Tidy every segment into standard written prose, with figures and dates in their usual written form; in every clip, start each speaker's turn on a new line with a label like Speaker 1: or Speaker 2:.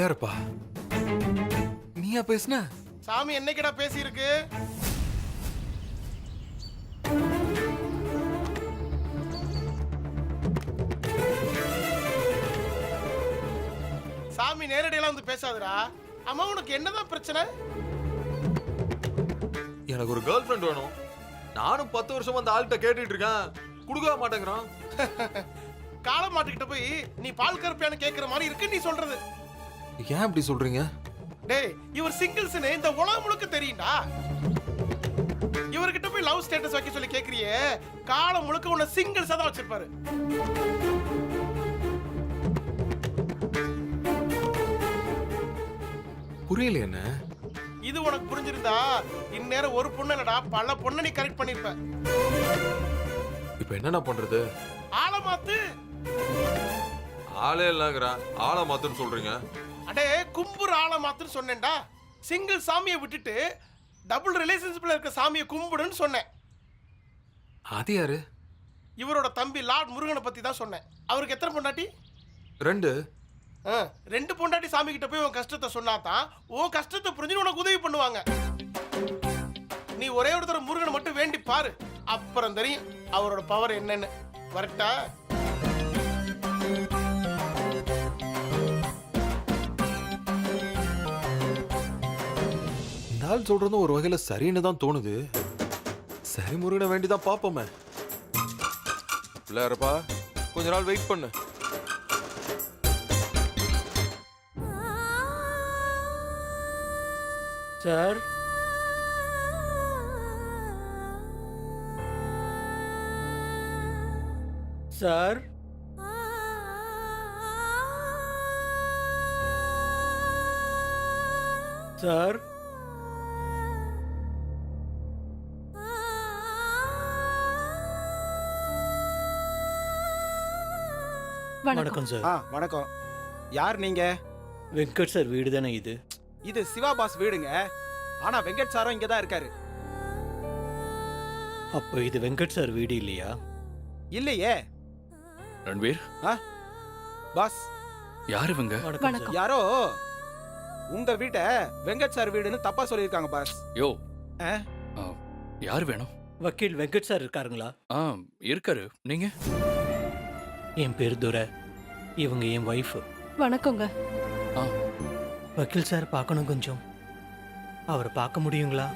Speaker 1: பிள்ளையாரப்பா, நீயா பேசுன?
Speaker 2: சாமி என்னைக்கிடா பேசி இருக்கு? சாமி நேரடியெல்லாம் வந்து பேசாதுடா. அம்மா உனக்கு என்னதான் பிரச்சனை?
Speaker 1: எனக்கு ஒரு கேர்ள் ஃப்ரெண்ட் வேணும். நானும் 10 வருஷமா அந்த ஆள்கிட்ட கேட்டுட்டு இருக்கேன், கொடுக்க மாட்டேங்கிறான்.
Speaker 2: காளை மாட்டுக்கிட்ட போய் நீ பால் கருப்பியான்னு கேட்கிற மாதிரி இருக்கு நீ சொல்றது.
Speaker 1: ஏன் இப்படி சொல்றீங்க?
Speaker 2: டேய், இவர் சிங்கிள்ஸ்னு இந்த உலகம் முழுக்க தெரியும்டா. இவர்கிட்ட போய் லவ் ஸ்டேட்டஸ் வைக்க சொல்லி கேக்குறியே, காலம் முழுக்க உன்னை சிங்கிள்ஸா தான் வச்சிருப்பாரு.
Speaker 1: புரியல என்ன?
Speaker 2: இது உனக்கு புரிஞ்சிருந்தா இந்நேரம் ஒரு பொண்ணு இல்லடா, பல பொண்ணை நீ கரெக்ட் பண்ணிருப்ப.
Speaker 1: இப்ப என்னடா பண்றது?
Speaker 2: ஆளை மாத்து.
Speaker 1: ஆளே இல்லங்கறா, ஆளை மாத்துன்னு சொல்றீங்க?
Speaker 2: அடே, கும்புற ஆளை மாத்துன்னு சொன்னேன்டா. சிங்கிள் சாமியை விட்டுட்டு டபுள் ரிலேஷன்ஷிப்ல இருக்க சாமியை கும்பிடுன்னு சொன்னேன்.
Speaker 1: அது யாரு?
Speaker 2: இவரோட தம்பி லார்ட் முருகனை பத்தி தான் சொன்னேன். அவருக்கு எத்தனை பொண்டாட்டி?
Speaker 1: 2.
Speaker 2: 2 பொண்டாட்டி சாமி கிட்ட போய் உன் கஷ்டத்தை சொன்னாதான் உன் கஷ்டத்தை புரிஞ்சு உனக்கு உதவி பண்ணுவாங்க. நீ ஒரே ஒரு தடவை முருகனை மட்டும் வேண்டி பாரு, அப்புறம் தெரியும் அவரோட பவர் என்னன்னு. வரட்டா?
Speaker 1: இந்த ஆள் சொல்றது ஒரு வகையில சரின்னு தான் தோணுது. சரி, முருகனை வேண்டிதான் பாப்போமே. பிள்ளையாரப்பா, கொஞ்ச நாள் வெயிட் பண்ணு.
Speaker 3: சார், சார், சார், வணக்கம் சார்.
Speaker 4: வணக்கம். யார் நீங்க?
Speaker 3: வெங்கட் சார் வீடு தானே இது?
Speaker 4: இது சிவா பாஸ் வீடுங்க. ஆனா வெங்கட் சாரும் இங்க தான் இருக்காரு.
Speaker 3: அப்போ இது வெங்கட் சார் வீடு இல்லையா?
Speaker 4: இல்லையே.
Speaker 5: ரன்வீர்,
Speaker 4: பாஸ்,
Speaker 5: யார் இவங்க?
Speaker 3: வணக்கம் சார்.
Speaker 4: யாரோ உங்க வீட்டை வெங்கட் சார் வீடுன்னு தப்பா சொல்லியிருக்காங்க பாஸ்.
Speaker 5: யோ,
Speaker 4: ஆ?
Speaker 5: யார் வேணும்?
Speaker 3: வக்கீல் வெங்கட் சார் இருக்காருங்களா?
Speaker 5: இருக்காரு. நீங்க?
Speaker 3: என் பேர் துரை, இவங்க என் ஒய்ஃப்.
Speaker 6: வணக்கங்க.
Speaker 3: வக்கீல் சார் பார்க்கணும் கொஞ்சம். அவரை பார்க்க முடியுங்களா?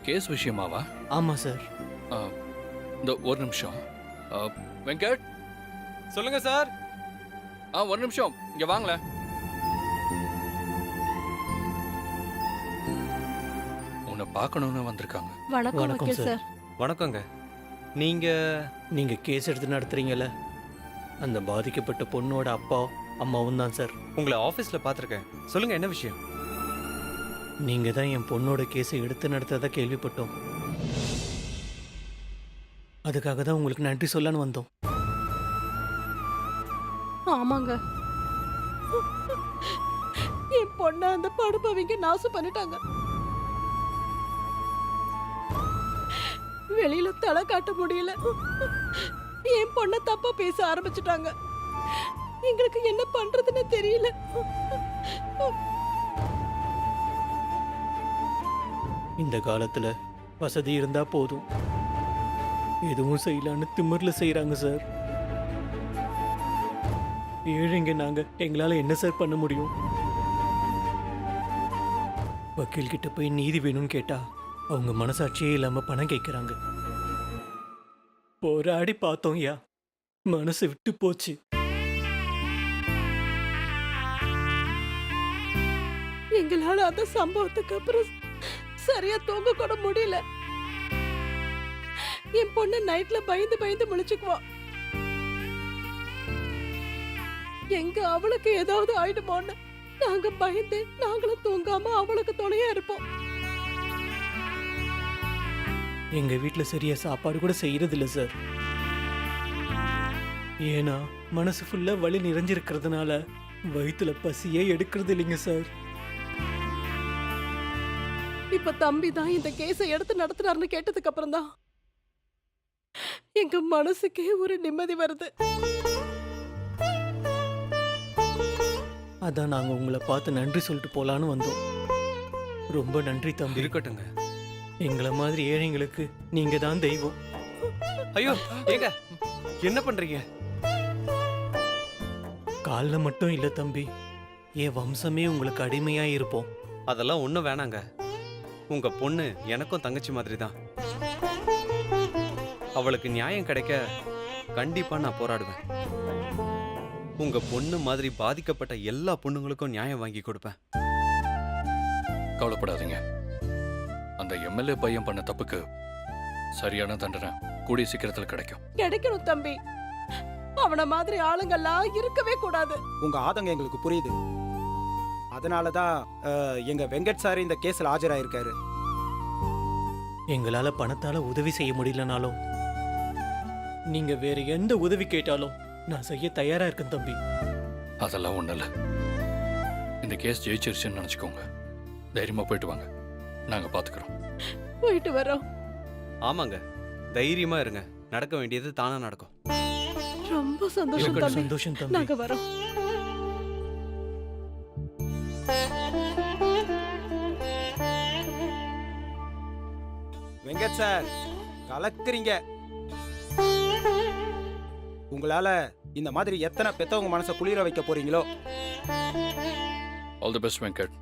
Speaker 5: கேஸ் விஷயமாவா?
Speaker 3: ஆமா சார்.
Speaker 5: இந்த ஒரு நிமிஷம். வெங்கட்,
Speaker 4: சொல்லுங்க சார்.
Speaker 5: ஒரு நிமிஷம் இங்க வாங்களேன். உன்னை பார்க்கணும்னு வந்திருக்காங்க.
Speaker 6: வணக்கம்
Speaker 3: வணக்கம்
Speaker 6: வக்கீல்
Speaker 3: சார்.
Speaker 6: சார்.
Speaker 4: வணக்கங்க. நீங்க
Speaker 3: கேஸ் எடுத்து நடத்துறீங்கல்ல, அந்த பாதிக்கப்பட்ட பொண்ணோட அப்பா அம்மாவும் தான் சார்.
Speaker 4: உங்களை ஆபீஸ்ல பாத்திருக்கேன். சொல்லுங்க, என்ன விஷயம்?
Speaker 3: நீங்க தான் என் பொண்ணோட கேஸை எடுத்து நடத்ததா கேள்விப்பட்டோம். அதுக்காக தான் உங்களுக்கு நன்றி சொல்லன்னு வந்தோம்.
Speaker 6: ஆமாங்க, என் பொண்ண அந்த படுபவிங்க நாசம் பண்ணிட்டாங்க. வெளியில தலை காட்ட முடியல. என் பொண்ண தப்பா பேச ஆரம்பிச்சுட்டாங்க. எங்களுக்கு என்ன பண்றதுன்னு தெரியல.
Speaker 3: இந்த காலத்துல வசதி இருந்தா போதும், எதுவும் செய்யலான்னு திமிர்ல செய்யறாங்க சார். ஏழைங்க நாங்க, எங்களால என்ன சார் பண்ண முடியும்? வக்கீல் கிட்ட போய் நீதி வேணும்னு கேட்டா அவங்க மனசாட்சியே இல்லாம பணம் கேட்கிறாங்க. போராடி பார்த்தோம் யா, மனசு விட்டு போச்சு.
Speaker 6: எங்களால அந்த சம்பவத்துக்கு அப்புறம் சரியா தூங்க கூட முடியல. என் பொண்ணு நைட்ல பயந்து பயந்து முழிச்சுக்குவா. எங்க அவளுக்கு ஏதாவது ஆயிடுமோன்னு நாங்க பயந்து நாங்களும் தூங்காம அவளுக்கு துணையா இருப்போம்.
Speaker 3: எங்க வீட்டுல சரியா சாப்பாடு கூட செய்யறது இல்ல சார். ஏன்னா மனசு ஃபுல்லா வலி நிறைஞ்சிருக்கிறதுனால வயிற்றுல பசியே எடுக்கிறது இல்லைங்க சார்.
Speaker 6: இப்ப தம்பி தான் இந்த கேஸை எடுத்து நடத்துறாருன்னு கேட்டதுக்கு அப்புறம் தான் எங்க மனசுக்கே ஒரு நிம்மதி வருது.
Speaker 3: அதான் நாங்க உங்களை பார்த்து நன்றி சொல்லிட்டு போலான்னு வந்தோம். ரொம்ப நன்றி தம்பி.
Speaker 7: இருக்கட்டுங்க.
Speaker 3: எங்களை மாதிரி ஏழைங்களுக்கு நீங்க தான் தெய்வம்.
Speaker 7: ஐயோ ஏங்க என்ன பண்றீங்க?
Speaker 3: காலில் மட்டும் இல்ல தம்பி, என் வம்சமே உங்களுக்கு அடிமையா இருப்போம்.
Speaker 7: அதெல்லாம் ஒன்றும் வேணாங்க. உங்க பொண்ணு எனக்கும் தங்கச்சி மாதிரி தான். அவளுக்கு நியாயம் கிடைக்க கண்டிப்பா நான் போராடுவேன். உங்க பொண்ணு மாதிரி பாதிக்கப்பட்ட எல்லா பொண்ணுங்களுக்கும் நியாயம் வாங்கி கொடுப்பேன்.
Speaker 5: கவலைப்படாதீங்க. அந்த எம்எல்ஏ பையன் பண்ண தப்புக்கு சரியான தண்டனை கூடிய சீக்கிரத்தில் கிடைக்கும்.
Speaker 6: கிடைக்கணும் தம்பி. அவன மாதிரி ஆளுங்கெல்லாம் இருக்கவே கூடாது.
Speaker 4: உங்க ஆதங்கம் எங்களுக்கு புரியுது. அதனாலதான் எங்க வெங்கட் சார் இந்த கேஸ்ல ஆஜராயிருக்காரு.
Speaker 3: எங்களால பணத்தால உதவி செய்ய முடியலனாலும் நீங்க வேற எந்த உதவி கேட்டாலும் நான் செய்ய தயாரா இருக்கேன் தம்பி.
Speaker 5: அதெல்லாம் ஒன்றும் இல்லை. இந்த கேஸ் ஜெயிச்சிருச்சுன்னு நினச்சிக்கோங்க. தைரியமாக போயிட்டு வாங்க, நாங்கள் பார்த்துக்குறோம்.
Speaker 6: போயிட்டு வரோம்.
Speaker 7: ஆமாங்க, தைரியமா இருங்க. நடக்க வேண்டியது தானா நடக்கும்.
Speaker 6: ரொம்ப சந்தோஷம் தம்பி.
Speaker 3: சந்தோஷம் தம்பி.
Speaker 6: நாங்க வரோம்.
Speaker 4: வெங்கட் சார் கலக்குறீங்க. உங்களால இந்த மாதிரி எத்தனை பெத்தவங்க மனசை குளிர வைக்க போறீங்களோ.
Speaker 5: All the best Venkat.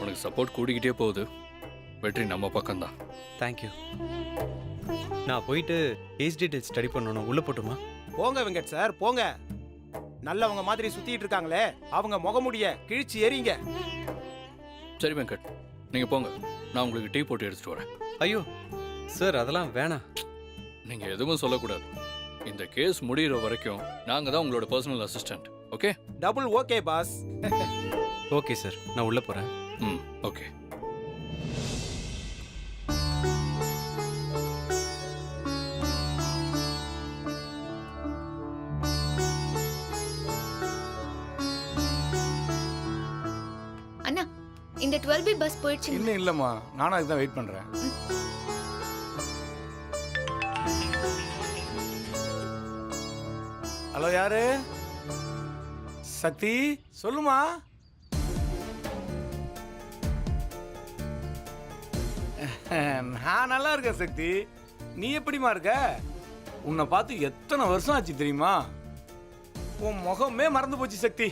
Speaker 5: உனக்கு சப்போர்ட் கூடிக்கிட்டே போகுது. வெற்றி நம்ம பக்கம்தான்.
Speaker 7: தேங்க்யூ. நான் போயிட்டு கேஸ் டீடைல்ஸ் ஸ்டடி பண்ணணும். உள்ள போட்டுமா?
Speaker 4: போங்க வெங்கட் சார் போங்க. நல்லவங்க மாதிரி சுத்திட்டு இருக்காங்களே அவங்க முகமுடிய கிழிச்சு எறிங்க.
Speaker 5: சரி வெங்கட், நீங்கள் போங்க. நான் உங்களுக்கு டீ போட்டு எடுத்துட்டு வரேன்.
Speaker 7: ஐயோ சார், அதெல்லாம் வேணாம்.
Speaker 5: நீங்கள் எதுவும் சொல்லக்கூடாது. இந்த கேஸ் முடிகிற வரைக்கும் நாங்கள் தான் உங்களோட personal assistant. Okay?
Speaker 4: Double okay boss.
Speaker 7: Okay sir, நான் உள்ள போறேன்.
Speaker 5: ம், ஓகே.
Speaker 8: அண்ணா, இந்த 12B பஸ் போயிடுச்சு.
Speaker 9: இன்னும் இல்லம்மா, நானும் அதுக்கு தான் வெயிட் பண்றேன். ஹலோ, யாரு? சக்தி, சொல்லுமா. நான் நல்லா இருக்கேன் சக்தி. நீ எப்படிமா இருக்க? உன்னை பார்த்து எத்தனை வருஷம் ஆச்சு தெரியுமா? உன் முகமே மறந்து போச்சு சக்தி.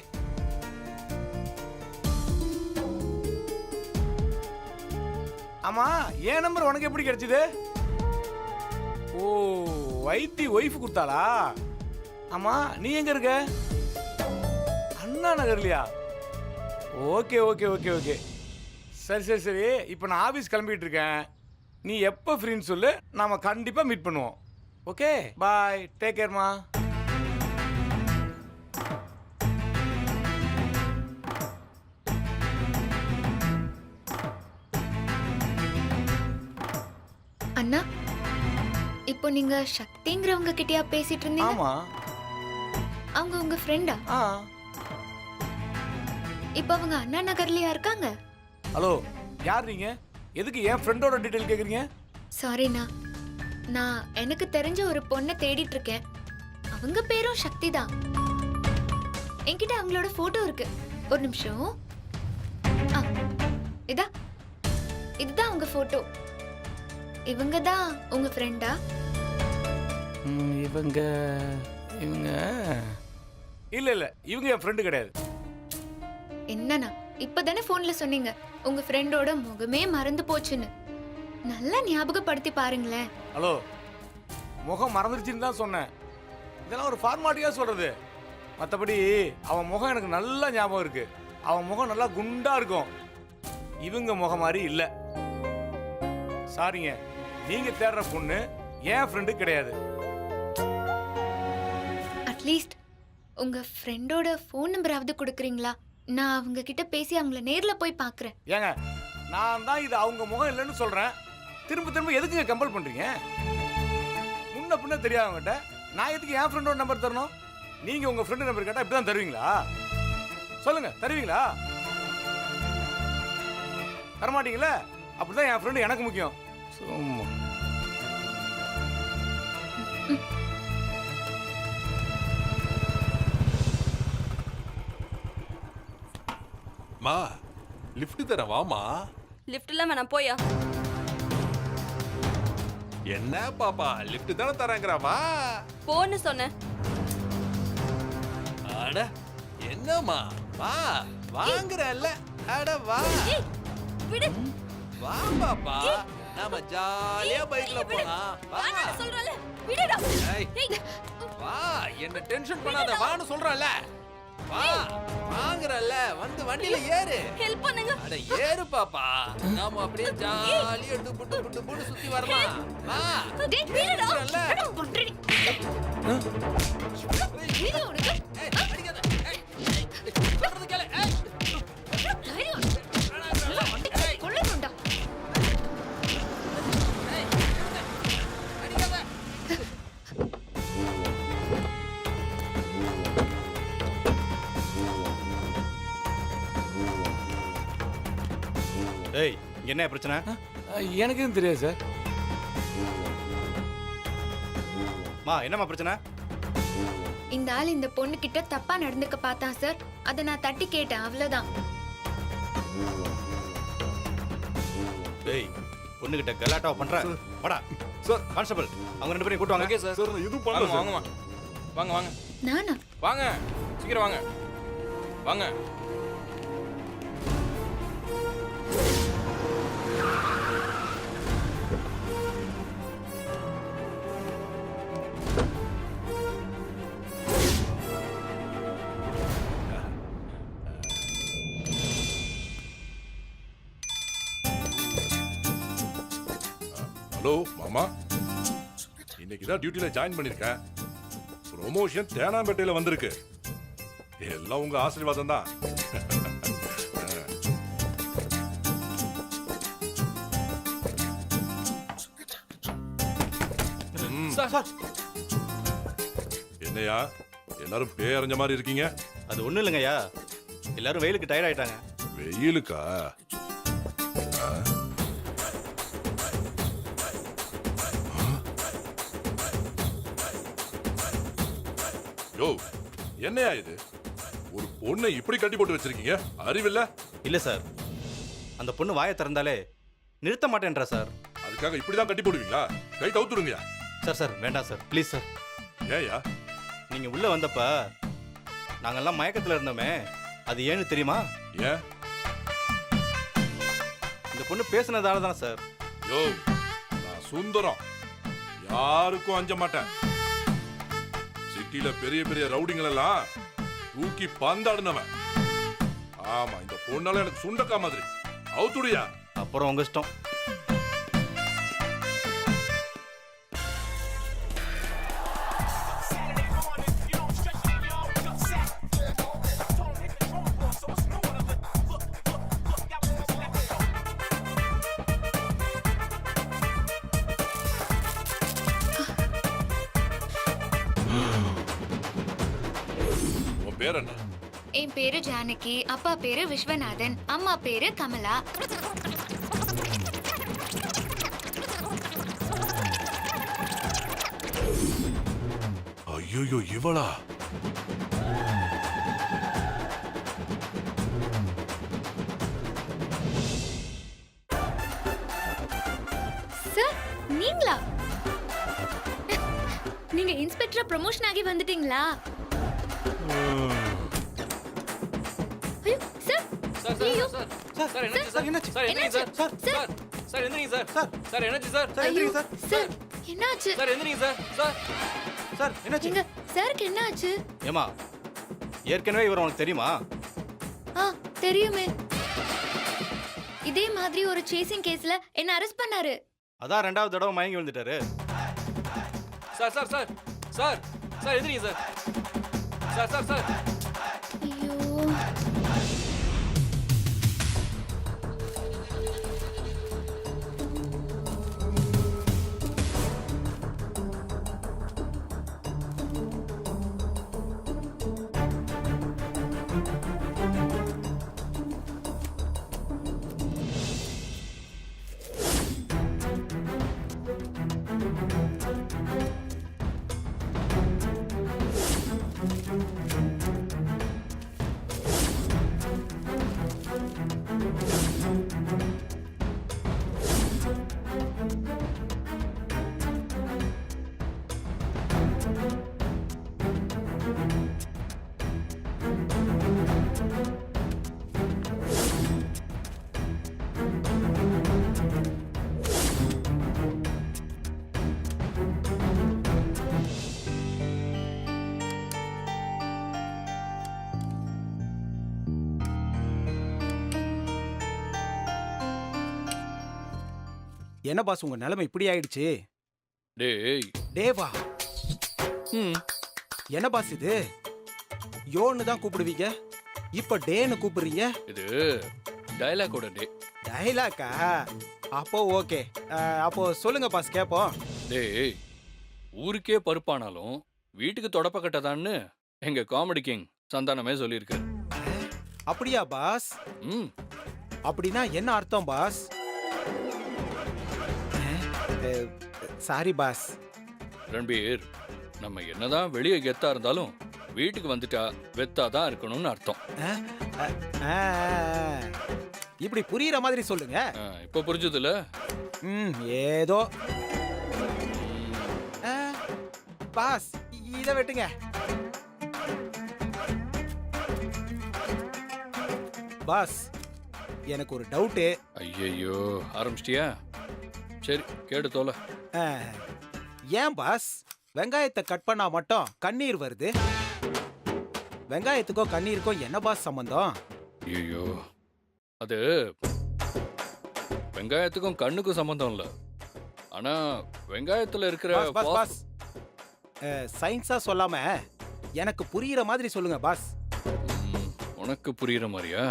Speaker 9: ஆமா, என் நம்பர் உனக்கு எப்படி கிடைச்சது? ஓ, வைத்தி ஒய்ஃப் கொடுத்தாளா? ஆமா, நீ எங்க இருக்க? அண்ணா நகர்லையா? ஓகே ஓகே ஓகே ஓகே, சரி சரி சரி. இப்போ நான் ஆஃபீஸ் கிளம்பிட்டு இருக்கேன். நீ எப்போ ஃப்ரீன்னு சொல்லு, நாம கண்டிப்பாக மீட் பண்ணுவோம். ஓகே, பாய், டேக் கேர்மா.
Speaker 8: அண்ணா, இப்போ நீங்க சக்திங்கிறவங்க கிட்டயா பேசிட்டு இருந்தீங்க?
Speaker 9: ஆமா.
Speaker 8: அவங்க உங்க ஃப்ரெண்டா?
Speaker 9: ஆ.
Speaker 8: இப்போ அவங்க அண்ணா நகர்லயா இருக்காங்க?
Speaker 9: ஹலோ, யார் நீங்க? எதுக்கு என் ஃப்ரெண்டோட டீடைல் கேக்குறீங்க?
Speaker 8: சாரிண்ணா, நான் எனக்கு தெரிஞ்ச ஒரு பொண்ணை தேடிட்டு இருக்கேன். அவங்க பேரும் சக்தி தான். என்கிட்ட அவங்களோட போட்டோ இருக்கு. ஒரு நிமிஷம். ஆ, இதுதான் உங்க போட்டோ. இவங்க தான் உங்க ஃப்ரெண்டா?
Speaker 9: இவங்க இவங்க இல்ல இல்ல, இவங்க என் ஃப்ரெண்டு கிடையாது.
Speaker 8: என்னண்ணா, இப்பதானே போன்ல சொன்னீங்க உங்க ஃப்ரெண்டோட முகமே மறந்து போச்சுன்னு. நல்லா ஞாபகப்படுத்தி பாருங்களேன்.
Speaker 9: ஹலோ, முகம் மறந்துருச்சுன்னு தான் சொன்னேன். இதெல்லாம் ஒரு ஃபார்மாலிட்டியா சொல்றது. மற்றபடி அவன் முகம் எனக்கு நல்லா ஞாபகம் இருக்கு. அவன் முகம் நல்லா குண்டா இருக்கும். இவங்க முகம் மாதிரி இல்ல. சாரிங்க, நீங்க தேடுற பொண்ணு என் ஃப்ரெண்டு கிடையாது.
Speaker 8: அட்லீஸ்ட் உங்க ஃப்ரெண்டோட ஃபோன் நம்பராவது கொடுக்குறீங்களா? நான் அவங்க கிட்ட பேசி அவங்கள நேர்ல போய் பார்க்கறேன்.
Speaker 9: ஏங்க, நான் தான் இது அவங்க முகம் இல்லைன்னு சொல்றேன். திரும்ப திரும்ப எதுக்குங்க கம்பல் பண்றீங்க? முன்ன பின்ன தெரியாதவங்ககிட்ட நான் எதுக்கு என் ஃப்ரெண்டோட நம்பர் தரணும்? நீங்க உங்க ஃப்ரெண்டு நம்பர் கேட்டா இப்படிதான் தருவீங்களா? சொல்லுங்க, தருவீங்களா? தரமாட்டீங்களா? அப்படிதான் என் ஃப்ரெண்டு எனக்கு முக்கியம். சும்மா.
Speaker 10: மா லிஃப்ட் தர வாமா.
Speaker 6: லிஃப்ட்லாம் வேணாம் போயா.
Speaker 10: என்ன பாப்பா லிஃப்ட் தானே தரேங்கறா வா.
Speaker 6: போன்னு சொன்னேன்.
Speaker 10: அட என்னம்மா வா வாங்குறல்ல. அட வா
Speaker 6: ஏய் விடு.
Speaker 10: வா பாப்பா நாம ஜாலியா பைக்ல போலாம். வா
Speaker 6: நான் சொல்றல விடுடா.
Speaker 10: ஏய்
Speaker 6: ஏய்
Speaker 10: வா என்ன டென்ஷன் பண்ணாத வான்னு சொல்றல. வா வாங்குறல்ல வந்து வண்டியில ஏறு.
Speaker 6: ஹெல்ப் பண்ணுங்க.
Speaker 10: அட ஏறு பாப்பா நாம அப்படியே ஜாலியா டுபுட்டு சுத்தி வரலாம். வா
Speaker 6: டேய் விடுடா.
Speaker 10: சொல்றல.
Speaker 6: குட்ரி.
Speaker 10: ஏய் அடிக்காத. ஏய் சொல்றது கேளு. ஏய்
Speaker 8: கொள்ளுண்டா.
Speaker 10: அடிக்காத.
Speaker 7: ஏய் இங்க என்ன பிரச்சனை?
Speaker 9: எனக்கு எதுவும் தெரியாது சார்.
Speaker 7: மா என்னம்மா பிரச்சனை?
Speaker 8: இந்த ஆள் இந்த பொண்ணு கிட்ட தப்பா நடந்துக்க பார்த்தான் சார். அதை நான் தட்டி கேட்டேன், அவ்வளவுதான்.
Speaker 7: டேய் பொண்ணுகிட்ட கலாட்டாவ பண்ற வாடா.
Speaker 10: சார்
Speaker 7: கான்ஸ்டபிள் அவங்க ரெண்டு பேரையும் கூட்டு வாங்க.
Speaker 10: Okay sir. சார் இதுவும் பண்ணல சார்.
Speaker 5: வாங்க வாங்க வாங்க
Speaker 8: நானா?
Speaker 5: வாங்க சீக்கிரம் வாங்க வாங்க.
Speaker 10: ஹலோ மாமா இன்னைக்கு தான் டியூட்டில ஜாயின் பண்ணிருக்கேன். ப்ரொமோஷன் தேனாம்பேட்டையில வந்திருக்கு. எல்லாம் உங்க ஆசீர்வாதம் தான்.
Speaker 5: சார்
Speaker 10: என்னையா எல்லாரும் பேரஞ்ச மாதிரி இருக்கீங்க?
Speaker 7: அது ஒண்ணும் இல்லைங்கய்யா, எல்லாரும் வெயிலுக்கு டயர்ட் ஆயிட்டாங்க.
Speaker 10: வெயிலுக்கா? யோ என்னையா இது? ஒரு பொண்ணை இப்படி கட்டி போட்டு வச்சிருக்கீங்க, அறிவில்ல?
Speaker 7: இல்ல சார், அந்த பொண்ணு வாயை திறந்தாலே நிறுத்த மாட்டேன்றா சார்.
Speaker 10: அதுக்காக இப்படிதான் கட்டி போடுவீங்களா? கை தவுத்துடுங்கயா.
Speaker 7: சார் சார் வேண்டாம் சார், ப்ளீஸ் சார்.
Speaker 10: ஏயா
Speaker 7: நீங்க உள்ள வந்தப்ப நாங்கெல்லாம் மயக்கத்துல இருந்தோமே, அது ஏன்னு தெரியுமா?
Speaker 10: ஏன்?
Speaker 7: இந்த பொண்ணு பேசுனதால தான் சார்.
Speaker 10: யோ நான் சுந்தரம், யாருக்கும் அஞ்ச மாட்டேன். சிட்டில பெரிய பெரிய ரவுடிங்கள் எல்லாம் தூக்கி பந்தாடுனவன். ஆமா இந்த பொண்ணால எனக்கு சுண்டக்கா மாதிரி. அவுத்துடியா.
Speaker 7: அப்புறம் உங்க இஷ்டம்.
Speaker 10: உன் பேர் என்ன?
Speaker 8: என் பேரு ஜானகி, அப்பா பேரு விஸ்வநாதன், அம்மா பேரு கமலா.
Speaker 10: ஐயோ இவளா?
Speaker 8: சார் நீங்களா? நீங்க இன்ஸ்பெக்டரா ப்ரமோஷன் ஆகி வந்துட்டீங்களா? ஐயோ சார்.
Speaker 5: சார்
Speaker 8: ஐயோ.
Speaker 5: சார் சார் சார் என்னாச்சு சார்?
Speaker 7: என்னாச்சு?
Speaker 5: சார் என்னாச்சு சார்?
Speaker 8: சார்.
Speaker 5: சார் சார் எந்திரிங்க சார். சார் என்னாச்சு சார்?
Speaker 8: ஐயோ சார் என்னாச்சு?
Speaker 5: சார் எந்திரிங்க சார். சார்
Speaker 7: சார் என்னாச்சு?
Speaker 8: எங்க சாருக்கு என்னாச்சு?
Speaker 7: ஏமா ஏற்கனவே இவர் உனக்கு தெரியுமா?
Speaker 8: ஆ தெரியுமே. இதே மாதிரி ஒரு சேசிங் கேஸ்ல என்ன அரெஸ்ட் பண்ணாரு.
Speaker 7: அதான் ரெண்டாவது தடவை மயங்கி விழுந்துட்டாரு.
Speaker 5: Sir sir sir sir sir எந்திரிங்க சார். சார் சார் சார்
Speaker 8: ஐயோ
Speaker 4: என்ன பாஸ் உங்க நிலைமை இப்படி ஆயிடுச்சு?
Speaker 5: டேய்
Speaker 4: டேவா,
Speaker 5: ம்
Speaker 4: என்ன பாஸ் இது? யோன்னு தான் கூப்பிடுவீங்க, இப்ப டேன்னு கூப்பிடுறீங்க.
Speaker 5: இது டயலாகோட டே.
Speaker 4: டைலாக்கா? அப்போ ஓகே. அப்போ சொல்லுங்க பாஸ் கேப்போம்.
Speaker 5: டேய் ஊருக்கே பருப்பானாலும் வீட்டுக்கு தொடப்பக்கட்டதான்னு எங்க காமெடி கிங் சந்தானமே சொல்லியிருக்காரு.
Speaker 4: அப்படியா பாஸ்?
Speaker 5: ம்
Speaker 4: அப்படின்னா என்ன அர்த்தம் பாஸ்? Sorry boss.
Speaker 5: ரன்பீர், நம்ம என்னதான் வெளியே கெத்தா இருந்தாலும் வீட்டுக்கு வந்துட்டா வெத்தா தான் இருக்கணும்னு அர்த்தம்.
Speaker 4: இப்படி புரியுற மாதிரி சொல்லுங்க.
Speaker 5: இப்போ புரிஞ்சுதுல?
Speaker 4: ஏதோ. பாஸ் இத வெட்டுங்க. பாஸ் எனக்கு ஒரு டவுட்டு.
Speaker 5: ஐயையோ ஆரம்பிச்சிட்டியா? சரி கேடு தோல.
Speaker 4: ஏன் பாஸ் வெங்காயத்தை கட் பண்ணா மட்டும் கண்ணீர் வருது? வெங்காயத்துக்கும் கண்ணீருக்கும் என்ன பாஸ் சம்பந்தம்?
Speaker 5: ஐயோ அது வெங்காயத்துக்கும் கண்ணுக்கும் சம்பந்தம் இல்ல. ஆனா வெங்காயத்துல இருக்கிற
Speaker 4: பாஸ் பாஸ் பாஸ் சயின்ஸா சொல்லாம எனக்கு புரியுற மாதிரி சொல்லுங்க பாஸ்.
Speaker 5: உனக்கு புரியுற மாதிரியா?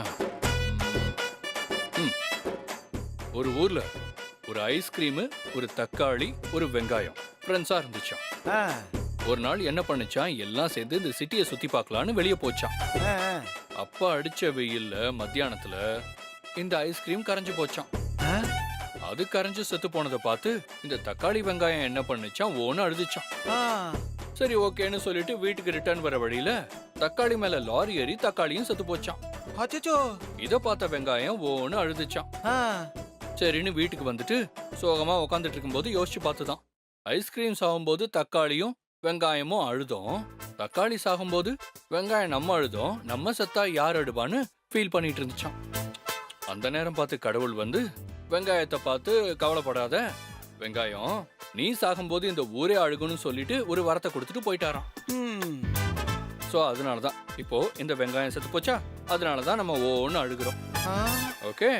Speaker 5: ஒரு ஊர்ல ஒரு ஐஸ்கிரீம், ஒரு தக்காளி, ஒரு வெங்காயம் ஃப்ரெண்ட்ஸா இருந்துச்சான். ஒரு நாள் என்ன பண்ணுச்சான், எல்லாம் சேர்ந்து இந்த சிட்டியை சுத்தி பார்க்கலான்னு வெளியே போச்சான். அப்ப அடிச்ச வெயில்ல மத்தியானத்துல இந்த ஐஸ்கிரீம் கரைஞ்சு போச்சான். அது கரைஞ்சு செத்து போனதை பார்த்து இந்த தக்காளி வெங்காயம் என்ன பண்ணுச்சான், ஓன்னு அழுதுச்சான். சரி ஓகேன்னு சொல்லிட்டு வீட்டுக்கு ரிட்டர்ன் வர வழியில தக்காளி மேல லாரி ஏறி தக்காளியும் செத்து போச்சான்.
Speaker 4: அச்சச்சோ.
Speaker 5: இத பார்த்த வெங்காயம் ஓன்னு அழுதுச்சான். சரின்னு வீட்டுக்கு வந்துட்டு சோகமா உட்காந்துட்டு இருக்கும்போது யோசிச்சு பார்த்துதான், ஐஸ்கிரீம் சாகும்போது தக்காளியும் வெங்காயமும் அழுதோம், தக்காளி சாகும்போது வெங்காயம் நம்ம அழுதோம், நம்ம செத்தா யார் அழுவான்னு ஃபீல் பண்ணிட்டு இருந்துச்சான். அந்த நேரம் பார்த்து கடவுள் வந்து வெங்காயத்தை பார்த்து கவலைப்படாத வெங்காயம், நீ சாகும்போது இந்த ஊரே அழுகுன்னு சொல்லிட்டு ஒரு வரத்தை கொடுத்துட்டு போயிட்டாராம். சோ அதனாலதான் இப்போ இந்த வெங்காயம் செத்து போச்சா, அதனாலதான் நம்ம ஓன்னு அழுகுறோம். ஓகே.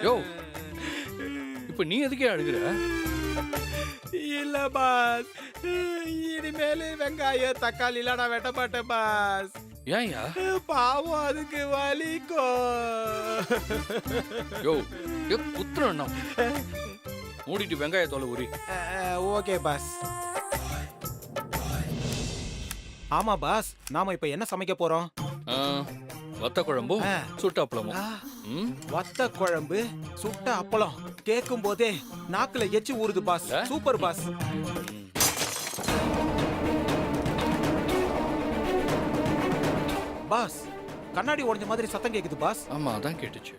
Speaker 5: யோ இப்ப நீ எதுக்கே அழுகுற?
Speaker 4: இல்ல பாஸ், இனிமேல வெங்காயம் தக்காளி எல்லாம் நான் வெட்ட மாட்டேன் பாஸ்.
Speaker 5: ஏன்யா?
Speaker 4: பாவம் அதுக்கு வலிக்கும்.
Speaker 5: யோ குத்துறா மூடிட்டு வெங்காயத்தோல உரி.
Speaker 4: Okay boss. ஆமா பாஸ், நாம இப்ப என்ன சமைக்க போறோம்?
Speaker 5: வத்த குழம்பும் சுட்ட அப்பளமும்.
Speaker 4: வத்த குழம்பு சுட்ட அப்பளம் கேட்கும் போதே நாக்குல எச்சி ஊறுது பாஸ். Super pass. பாஸ் கண்ணாடி உடைஞ்ச மாதிரி சத்தம் கேக்குது பாஸ்.
Speaker 5: ஆமா அதான் கேட்டுச்சு.